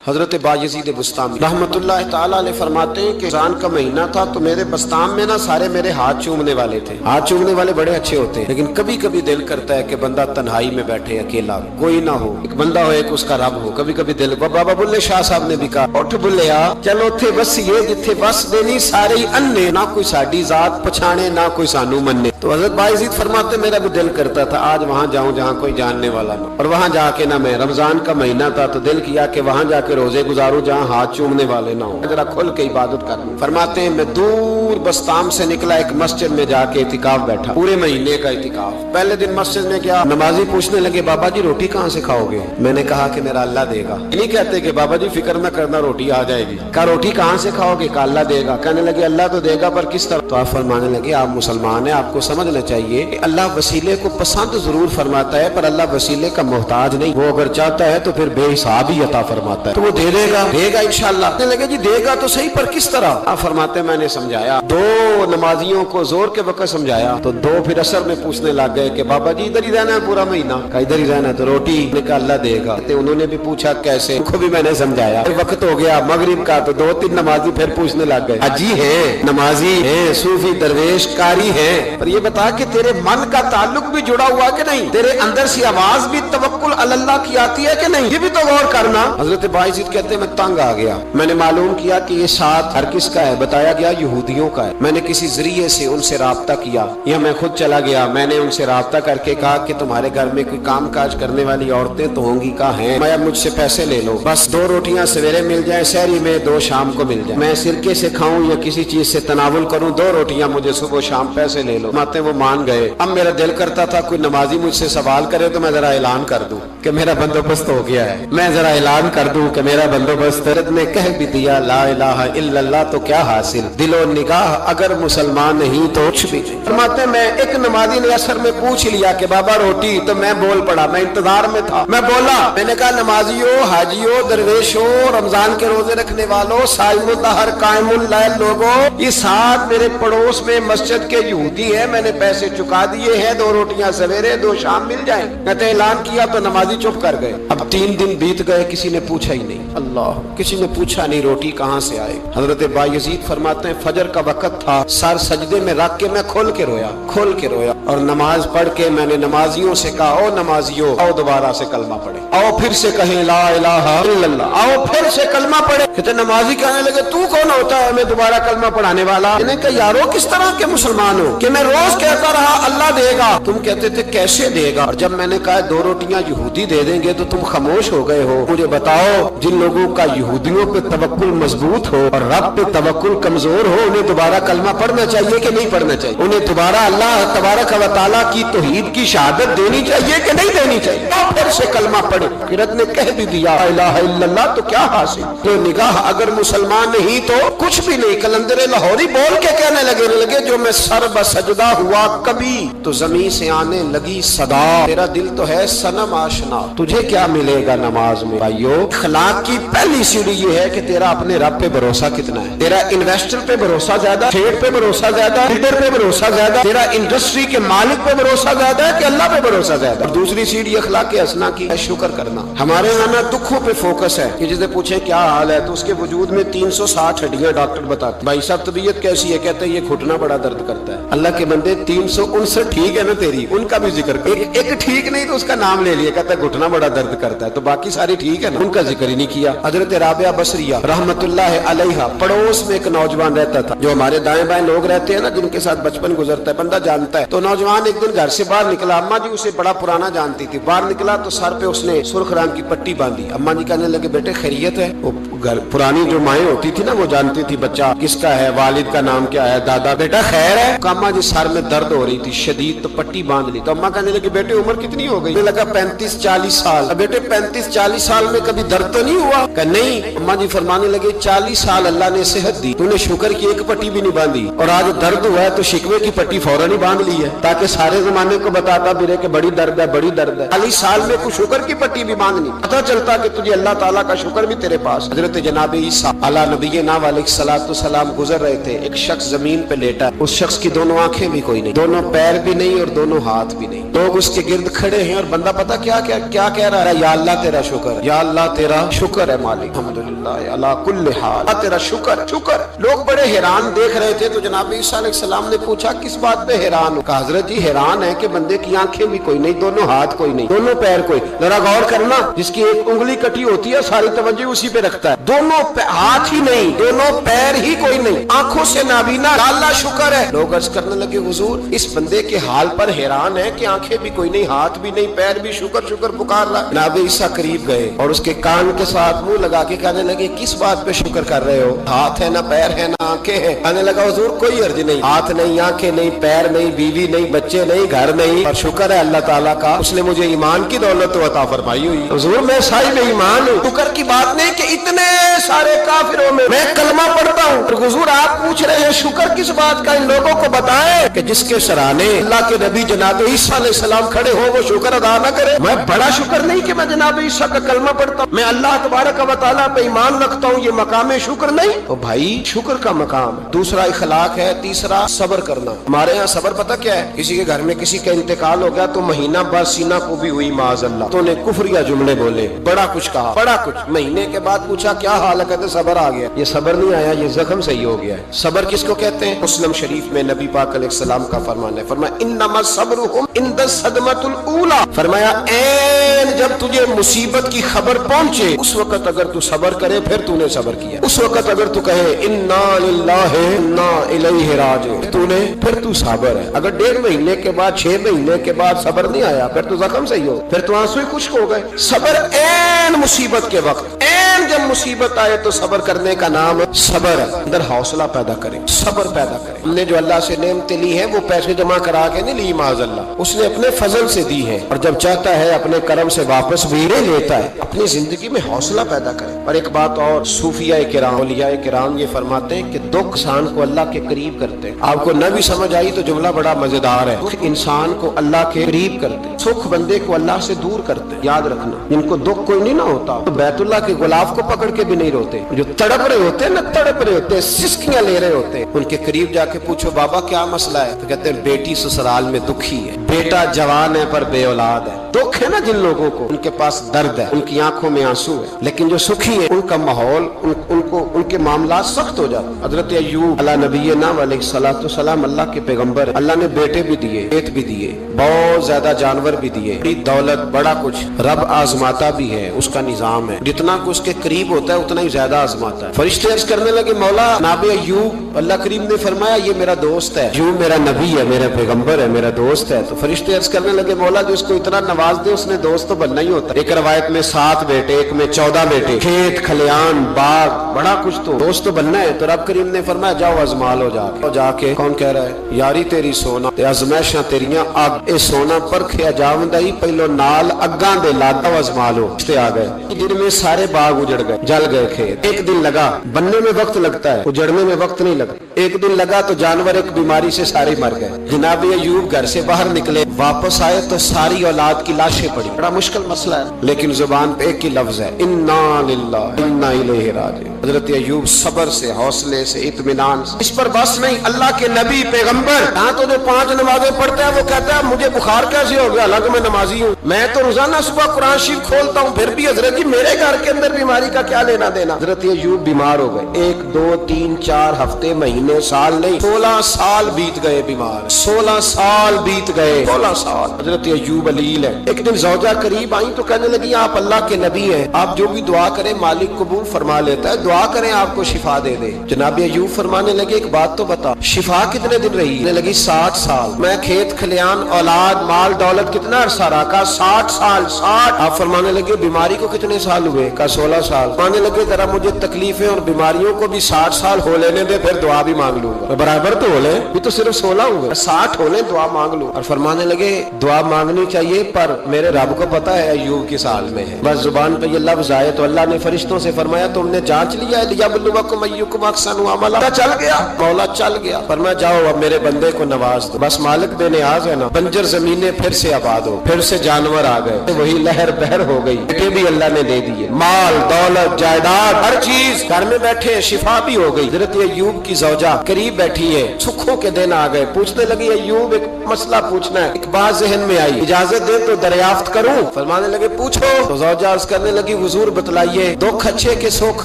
حضرت بایزید بستامی رحمت اللہ تعالیٰ علیہ فرماتے ہیں کہ رمضان کا مہینہ تھا تو میرے بستام میں نا سارے میرے ہاتھ چومنے والے تھے. ہاتھ چومنے والے بڑے اچھے ہوتے ہیں، لیکن کبھی کبھی دل کرتا ہے کہ بندہ تنہائی میں بیٹھے اکیلا، کوئی نہ ہو، ایک بندہ ہو، ایک اس کا رب ہو. کبھی کبھی دل بابا بلے شاہ صاحب نے بھی کہا اٹھ بلیا چلو تھے بس یہ جتھے بس دینی سارے ہی انے، نہ کوئی ساڈی ذات پچھانے نہ کوئی سانو مننے. تو حضرت بایزید فرماتے میرا بھی دل کرتا تھا آج وہاں جاؤں جہاں کوئی جاننے والا نہ، اور وہاں جا کے نہ میں رمضان کا مہینہ تھا تو دل کیا کہ وہاں جا کے روزے گزاروں جہاں ہاتھ چومنے والے نہ ہوں، ذرا کھل کے عبادت کروں. فرماتے ہیں میں دور بستام سے نکلا، ایک مسجد میں جا کے اعتکاف بیٹھا، پورے مہینے کا اعتکاف. پہلے دن مسجد میں گیا، نمازی پوچھنے لگے بابا جی روٹی کہاں سے کھاؤ گے؟ میں نے کہا کہ میرا اللہ دے گا. نہیں کہتے کہ بابا جی فکر نہ کرنا روٹی آ جائے گی. کہا روٹی کہاں سے کھاؤ گے؟ کہا اللہ دے گا. کہنے لگے اللہ تو دے گا پر کس طرح؟ تو آپ فرمانے لگے آپ مسلمان ہیں، آپ کو سمجھنا چاہیے کہ اللہ وسیلے کو پسند ضرور فرماتا ہے پر اللہ وسیلے کا محتاج نہیں. وہ اگر چاہتا ہے تو پھر بے حساب ہی عطا فرماتا ہے، تو وہ دے گا انشاءاللہ. کہنے لگے جی دے گا تو صحیح پر کس طرح؟ آپ فرماتے ہیں میں نے سمجھایا، دو نمازیوں کو زور کے وقت سمجھایا تو دو پھر اثر میں پوچھنے لگ گئے کہ بابا جی ادھر ہی رہنا ہے پورا مہینہ؟ کہا ادھر ہی رہنا ہے. تو روٹی نے کہا اللہ دے گا. انہوں نے بھی پوچھا کیسے؟ ان کو بھی میں نے سمجھایا. وقت ہو گیا مغرب کا تو دو تین نمازی پھر پوچھنے لگ گئے حجی ہیں، نمازی ہیں، صوفی درویش قاری ہیں، پر یہ بتا کہ تیرے من کا تعلق بھی جڑا ہوا کہ نہیں؟ تیرے اندر سے آواز بھی توکل علی اللہ کی آتی ہے کہ نہیں؟ یہ بھی تو غور کرنا. حضرت بایزید کہتے ہیں میں تنگ آ گیا. میں نے معلوم کیا کہ یہ ساتھ ہر کس کا ہے؟ بتایا گیا یہودیوں کا ہے. میں نے کسی ذریعے سے ان سے رابطہ کیا یا میں خود چلا گیا. میں نے ان سے رابطہ کر کے کہا کہ تمہارے گھر میں کوئی کام کاج کرنے والی عورتیں تو ہوں گی؟ کہا ہیں. میں مجھ سے پیسے لے لو، بس 2 روٹیاں سویرے مل جائیں سحری میں، 2 شام کو مل جائیں. میں سرکے سے کھاؤں یا کسی چیز سے تناول کروں، 2 روٹیاں مجھے صبح شام پیسے لے لو. ماتے وہ مان گئے. اب میرا دل کرتا تھا کوئی نمازی مجھ سے سوال کرے تو میں ذرا اعلان کر دوں کہ میرا بندوبست ہو گیا ہے. میں ذرا اعلان کر دوں کہ میرا بندوبست. نے کہہ بھی دیا لا الہ الا اللہ تو کیا حاصل؟ دل و نگاہ اگر مسلمان نہیں تو کچھ بھی نہیں. فرماتے میں ایک نمازی نے اثر میں پوچھ لیا کہ بابا روٹی، تو میں بول پڑا. میں انتظار میں تھا، میں بولا. میں نے کہا نمازیوں، حاجیوں، درویشوں، رمضان کے روزے رکھنے والوں، صائم الدہر قائم اللیل لوگوں، یہ ساتھ میرے پڑوس میں مسجد کے یہودی ہیں، میں نے پیسے چکا دیے ہیں، 2 روٹیاں سویرے 2 شام مل جائیں. میں نے اعلان کیا تو نمازی چپ کر گئے. اب 3 دن بیت گئے، کسی نے پوچھا ہی نہیں. اللہ، کسی نے پوچھا نہیں روٹی کہاں سے آئے. حضرت بایزید فرماتے ہیں فجر کا وقت تھا، سر سجدے میں رکھ کے میں کھول کے رویا اور نماز پڑھ کے میں نے نمازیوں سے کہا او نمازیوں آؤ دوبارہ سے کلمہ پڑھے، آؤ پھر سے کہیں لا الہ الا اللہ، آؤ پھر سے کلمہ پڑھے. کہتے نمازی کہنے لگے تو کون ہوتا ہے ہمیں دوبارہ کلمہ پڑھانے والا؟ میں نے کہا یارو کس طرح کے مسلمان ہو کہ میں روز کہتا رہا اللہ دے گا، تم کہتے تھے کیسے دے گا؟ اور جب میں نے کہا 2 روٹیاں یہودی دے دیں گے تو تم خاموش ہو گئے ہو. مجھے بتاؤ جن لوگوں کا یہودیوں پہ توکل مضبوط ہو اور رب پہ توکل کمزور ہو، انہیں دوبارہ کلمہ پڑھنا چاہیے کہ نہیں پڑھنا چاہیے؟ انہیں دوبارہ اللہ تبارک و تعالیٰ کی توحید کی شہادت دینی چاہیے کہ نہیں دینی چاہیے؟ پھر سے کلمہ پڑھے. قرت نے کہہ بھی دیا لا الہ الا اللہ تو کیا حاصل؟ تو نگاہ اگر مسلمان نہیں تو کچھ بھی نہیں. کلندر لاہوری بول کے کہنے لگے جو میں سر بسجدہ ہوا کبھی تو زمین سے آنے لگی صدا، تیرا دل تو ہے صنم آشنا، تجھے کیا ملے گا نماز میں؟ بھائیو اخلاق کی پہلی سیڑھی یہ ہے کہ تیرا اپنے رب پہ بھروسہ کتنا ہے. تیرا انویسٹر پہ بھروسہ زیادہ، ٹریڈ پہ بھروسہ زیادہ، لیڈر پہ بھروسہ زیادہ، تیرا انڈسٹری کے مالک پہ بھروسہ زیادہ ہے کہ اللہ پہ بھروسہ زیادہ؟ اور دوسری سیڑھی اخلاق حسنہ کی ہے شکر کرنا. ہمارے یہاں دکھوں پہ فوکس ہے کہ جسے پوچھیں کیا حال ہے تو اس کے وجود میں 360 ہڈیاں ڈاکٹر بتاتے بھائی صاحب طبیعت کیسی ہے؟ کہتے ہیں یہ گھٹنا بڑا درد کرتا ہے. اللہ کے بندے 359 ٹھیک ہے نا تیری، ان کا بھی ذکر کر. ایک ٹھیک نہیں تو اس کا نام لے لیا، کہتا ہے گھٹنا بڑا درد کرتا ہے، تو باقی ساری ٹھیک ہے نا، ان کا ذکر ہی نہیں کیا. حضرت رابعہ بصریہ رحمت اللہ علیہا پڑوس میں ایک نوجوان رہتا تھا، جو ہمارے دائیں بائیں لوگ رہتے ہیں نا جن کے ساتھ بچپن گزرتا ہے بندہ جانتا ہے. تو نوجوان ایک دن گھر سے باہر نکلا، اماں جی اسے بڑا پرانا جانتی تھی. باہر نکلا تو سر پہ اس نے سرخ رنگ کی پٹی باندھی. اماں جی کہنے لگے بیٹے خیریت ہے؟ وہ گھر پرانی جو مائیں ہوتی تھی نا وہ جانتی تھی بچہ کس کا ہے، والد کا نام کیا ہے، دادا. بیٹا خیر ہے؟ اماں جی سر میں درد ہو رہی تھی شدید، تو پٹی باندھ لی. تو اماں کہنے لگی بیٹے عمر کتنی ہو گئی؟ لگا 35-40 سال. بیٹے 35-40 سال میں کبھی درد تو نہیں ہوا؟ کہ نہیں. اماں جی فرمانے لگے 40 سال اللہ نے صحت دی، تو نے شکر کی ایک پٹی بھی نہیں باندھی، اور آج درد ہوا ہے تو شکوے کی پٹی فوراً ہی باندھ لی ہے تاکہ سارے زمانے کو بتاتا بھی رہے کہ بڑی درد ہے بڑی درد ہے. 40 سال میں کوئی شکر کی پٹی بھی باندھنی، پتہ چلتا کہ تجھے اللہ تعالیٰ کا شکر بھی تیرے پاس. حضرت جناب عیسیٰ علیہ نبینا علیہ الصلوۃ والسلام گزر رہے تھے. ایک شخص زمین پہ لیٹا، اس شخص کی دونوں آنکھیں بھی کوئی نہیں، دونوں پیر بھی نہیں اور دونوں ہاتھ بھی نہیں. لوگ اس کے گرد کھڑے ہیں اور بندہ پتہ کیا क्या कह रहा है? या अल्लाह तेरा शुक्र, या अल्लाह तेरा शुक्र है मालिक, अल्हम्दुलिल्लाह अला कुल्ल हाल, तेरा शुक्र शुक्र। लोग बड़े हैरान देख रहे थे, तो जनाब ईसा अलैहिस्सलाम ने पूछा किस बात पे हैरान हो? कहा हजरत जी हैरान है कि बंदे की आंखें भी कोई नहीं, दोनों हाथ कोई नहीं, दोनों पैर कोई। जरा गौर करना, जिसकी एक उंगली कटी होती है सारी तवज्जो उसी पे रखता है, दोनों हाथ ही नहीं, दोनों पैर ही कोई नहीं, आंखों से नाबीना, अल्लाह शुक्र है। लोग अर्ज करने लगे हुजूर इस बंदे के हाल पर हैरान है कि आंखें भी कोई नहीं, हाथ भी नहीं, पैर भी, शुक्र शुक्र पुकार रहा। जनाब ईसा करीब गए और उसके कान के साथ मुंह लगा के कहने लगे किस बात पे शुक्र कर रहे हो? हाथ है ना, पैर है ना, आंखें हैं। कहने लगा हुजूर कोई अर्ज नहीं, हाथ नहीं, आंखें नहीं, पैर नहीं, बीवी नहीं, बच्चे नहीं, घर नहीं, और शुक्र है अल्लाह ताला का, उसने मुझे ईमान की दौलत तो अता फरमाई हुई। हुजूर मैं साहिब ईमान हूँ। शुक्र की बात नहीं कि इतने सारे काफिरों में मैं कलमा पढ़ता हूँ। और हुजूर आप पूछ रहे हैं शुक्र किस बात का? इन लोगों को बताएं कि जिसके सराहने अल्लाह के नबी जनाब ईसा अलैहिस्सलाम खड़े हो वो शुक्र अदा न करे। मैं बड़ा शुक्र नहीं कि मैं जनाब ईसा का कलमा पढ़ता हूँ, मैं अल्लाह तबारक व तआला पे ईमान रखता हूँ, ये मकाम शुक्र नहीं। तो भाई शुक्र का मकाम, दूसरा इखलाक है, तीसरा सब्र करना। हमारे यहाँ सब्र पता क्या है? किसी के घर में किसी का इंतकाल हो गया तो महीना बाद सीना को भी हुई माज़अल्लाह, तो ने कुफरिया जुमले बोले, बड़ा कुछ कहा, बड़ा कुछ। महीने के बाद पूछा क्या हाल है? कहते सब्र आ गया। ये सब्र नहीं आया, ये जख्म सही हो गया है। सब्र किसको कहते हैं? मुस्लिम शरीफ में नबी पाक अलैहिस्सलाम का फरमान है, फरमाया इन्नमा सब्रुहुम इंद सदमतुल ऊला, फरमाया ऐन जब तुझे मुसीबत की खबर पहुंचे उस वक्त अगर तू सब्र करे फिर तूने सब्र किया। उस वक्त अगर तू कहे इन्ना लिल्लाहि इन्ना इलैहि राजिऊन, तूने फिर तू सब्र है। अगर 1.5 महीने के बाद 6 महीने के बाद सब्र नहीं आया फिर तो जख्म सही हो, फिर तो आंसू ही खुश्क हो गए। सब्र ऐन मुसीबत के वक्त, ऐन जब मुसीबत आए तो सब्र करने का नाम सब्र है। अंदर हौसला पैदा करें, सब्र पैदा करें। हमने जो अल्लाह से नेमतें ली है वो पैसे जमा करा के नहीं ली माज़अल्लाह, उसने अपने फजल से दी है, और जब चाहता है अपने करम से वापस भी लेता है। अपनी जिंदगी में हौसला पैदा करें। और एक बात और, सूफिया किराम, औलिया किराम ये फरमाते हैं कि दुख इंसान को अल्लाह के करीब करते हैं। आपको न भी समझ आई तो जुमला बड़ा मजेदार है। दुख इंसान को अल्लाह के करीब करते हैं, सुख बंदे को अल्लाह से दूर करते हैं। याद रखना, जिनको दुख कोई नहीं ना होता तो बैतुल्लाह के गुलाब को पकड़ के भी नहीं रोते। जो तड़प रहे होते हैं ना, तड़प रहे होते हैं, सिसकियां ले रहे होते हैं, उनके करीब जाके पूछो बाबा क्या मसला है, तो कहते हैं बेटी ससुराल में दुखी है, बेटा जवान है पर बेऔलाद है। दुख है ना जिन लोगों को, उनके पास दर्द है, उनकी आंखों में आंसू है। लेकिन जो सुखी है उनका माहौल, उनको उनके मामला सख्त हो जाते। हजरत अय्यूब अला नबीना अलैहिस्सलातु वस्सलाम अल्लाह के पैगंबर, अल्लाह ने बेटे भी दिए, खेत भी दिए, बहुत ज्यादा जानवर भी दिए, बड़ी दौलत, बड़ा कुछ। रब आजमाता भी है, उसका निजाम है, जितना कुछ उसके करीब होता है उतना ही ज्यादा आजमाता है। फरिश्ते अर्ज करने लगे मौला जनाब अय्यूब, अल्लाह करीम ने फरमाया ये मेरा दोस्त है, अय्यूब मेरा नबी है, मेरा पैगंबर है, मेरा दोस्त है। तो फरिश्ते अर्ज करने लगे मौला जो उसको इतना नवाज दे उसने दोस्त तो बनना ही होता है। एक रवायत में 7 बेटे, एक में 14 बेटे, खेत खलियान बाग, बड़ा कुछ, तो दोस्त तो बनना है। तो रब करीम ने फरमाया जाओ आजमा लो जाके। और जाके कौन कह रहा है यारी तेरी सोना ते आजमाइशां तेरियां अग, ए सोना परखिया जावंदा ही पहलो नाल अग्गां दे लादा आजमा लो। रिश्ते आ गए जिनमें सारे बाग उजड़ गए, जल गए खेत। एक दिन लगा, बनने में वक्त लगता है, उजड़ने में वक्त नहीं लगता। एक दिन लगा तो जानवर एक बीमारी से सारे मर गए। जनाब अय्यूब घर से बाहर निकले, वापस आए तो सारी औलाद की लाशें पड़ी। बड़ा मुश्किल मसला है, लेकिन जुबान पे एक ही लफ्ज है इन्ना लिल्लाहि इन्ना इलैहि राजिऊन। हजरत अय्यूब सब्र से, हौसले से, इत्मीनान से। इस पर बस नहीं, अल्लाह के नबी पैगंबर यहाँ तो जो 5 नमाजें पढ़ता है वो कहता है मुझे बुखार कैसे हो गया, हालांकि मैं नमाजी हूँ, मैं तो रोजाना सुबह कुरान शरीफ खोलता हूँ, फिर भी हजरत जी मेरे घर के अंदर बीमारी का क्या लेना देना। हजरत अय्यूब बीमार हो गए, 1 2 3 4 हफ्ते, महीने, साल नहीं, 16 साल बीत गए बीमार, 16 साल बीत गए, 16 साल। हजरत अय्यूब अलील है। एक दिन ज़ौजा करीब आई तो कहने लगी आप अल्लाह के नबी हैं, आप जो भी दुआ करें मालिक कबूल फरमा लेता है, दुआ करें आपको शिफा दे दे। जनाब अय्यूब फरमाने लगे एक बात तो बता, शिफा कितने दिन रही? कहने लगी 60 साल। मैं खेत खलियान औलाद माल दौलत कितना अरसा रहा? कहा 60 साल। 60। आप फरमाने लगे बीमारी को कितने साल हुए? कहा 16 साल। फरमाने लगे जरा मुझे तकलीफें और बीमारियों को भी 60 साल हो लेने दे, फिर दुआ भी मांग लूंगा। तो बराबर तो हो ले, भी तो सिर्फ 16 हुए, 60 होने दुआ मांग लूं। और फरमाने लगे दुआ मांगनी चाहिए पर मेरे रब को पता है अय्यूब किस हाल में है। बस जुबान पे ये लफ्ज आए तो अल्लाह ने फरिश्तों से फरमाया तुमने जांच लिया है, लियबलुवकुम अय्युकुम अहसनु अमला। चल गया, मौला चल गया। फरमाया जाओ अब मेरे बंदे को नवाज दो। बस मालिक बेनियाज है ना। बंजर जमीनें फिर से आबाद हो, फिर से जानवर आ गए, वही लहर बहर हो गई, बेटे भी अल्लाह ने दे दिए, माल दौलत जायदाद हर चीज, घर में बैठे शिफा भी हो गई। हजरत अय्यूब की ज़ौजा करीब बैठी है, सुखों के दिन आ गए, पूछने लगी अय्यूब एक मसला पूछना है। एक बात जहन में आई, इजाजत दे तो दरिया दरियाफ्त करूं? फरमाने लगे पूछो। तो ज़ौजा अर्ज़ करने लगी हुजूर बतलाइए, दुख अच्छे के सुख,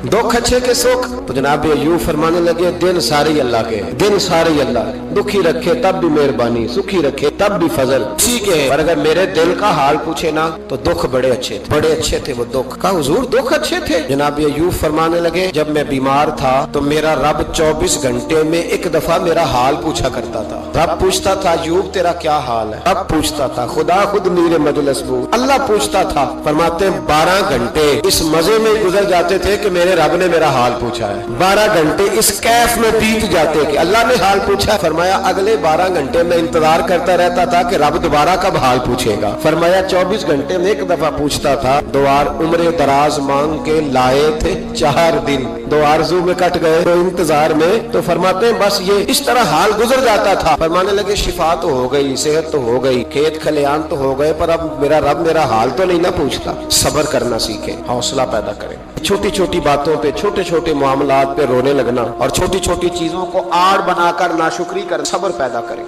दुख अच्छे के सुख। तो जनाब अय्यूब फरमाने लगे दिन सारे अल्लाह के, दिन सारे अल्लाह, दुखी रखे तब भी मेहरबानी, सुखी रखे तब भी फजल, ठीक है। पर अगर मेरे दिल का हाल पूछे ना तो दुख बड़े अच्छे थे, बड़े अच्छे थे वो दुख। कहा हुजूर दुख अच्छे थे? जनाब अय्यूब फरमाने लगे जब मैं बीमार था तो मेरा रब 24 घंटे में एक दफा मेरा हाल पूछा करता था। रब पूछता था अय्यूब तेरा क्या हाल है? रब पूछता था, खुदा खुद मीरे मजलिस बू, अल्लाह पूछता था। फरमाते हैं 12 घंटे इस मजे में गुजर जाते थे कि मेरे रब ने मेरा हाल पूछा है। 12 घंटे इस कैफ में बीत जाते कि अल्लाह ने हाल पूछा। फरमाया अगले 12 घंटे में इंतजार करता रहता था कि रब दोबारा कब हाल पूछेगा। फरमाया 24 घंटे में एक दफा पूछता था। 2 उम्र दराज मांग के लाए थे 4 दिन, 2 आरज़ू में कट गए तो इंतजार में। तो फरमाते हैं बस ये इस तरह हाल गुजर जाता था। फरमाने लगे शिफा तो हो गई, सेहत तो हो गई, खेत खलियान तो हो गए, पर अब मेरा रब मेरा हाल तो नहीं ना पूछता। सब्र करना सीखें, हौसला पैदा करें। छोटी छोटी बातों पे, छोटे छोटे मामलात पे रोने लगना और छोटी छोटी चीजों को आड़ बनाकर नाशुक्री कर, सब्र पैदा करें।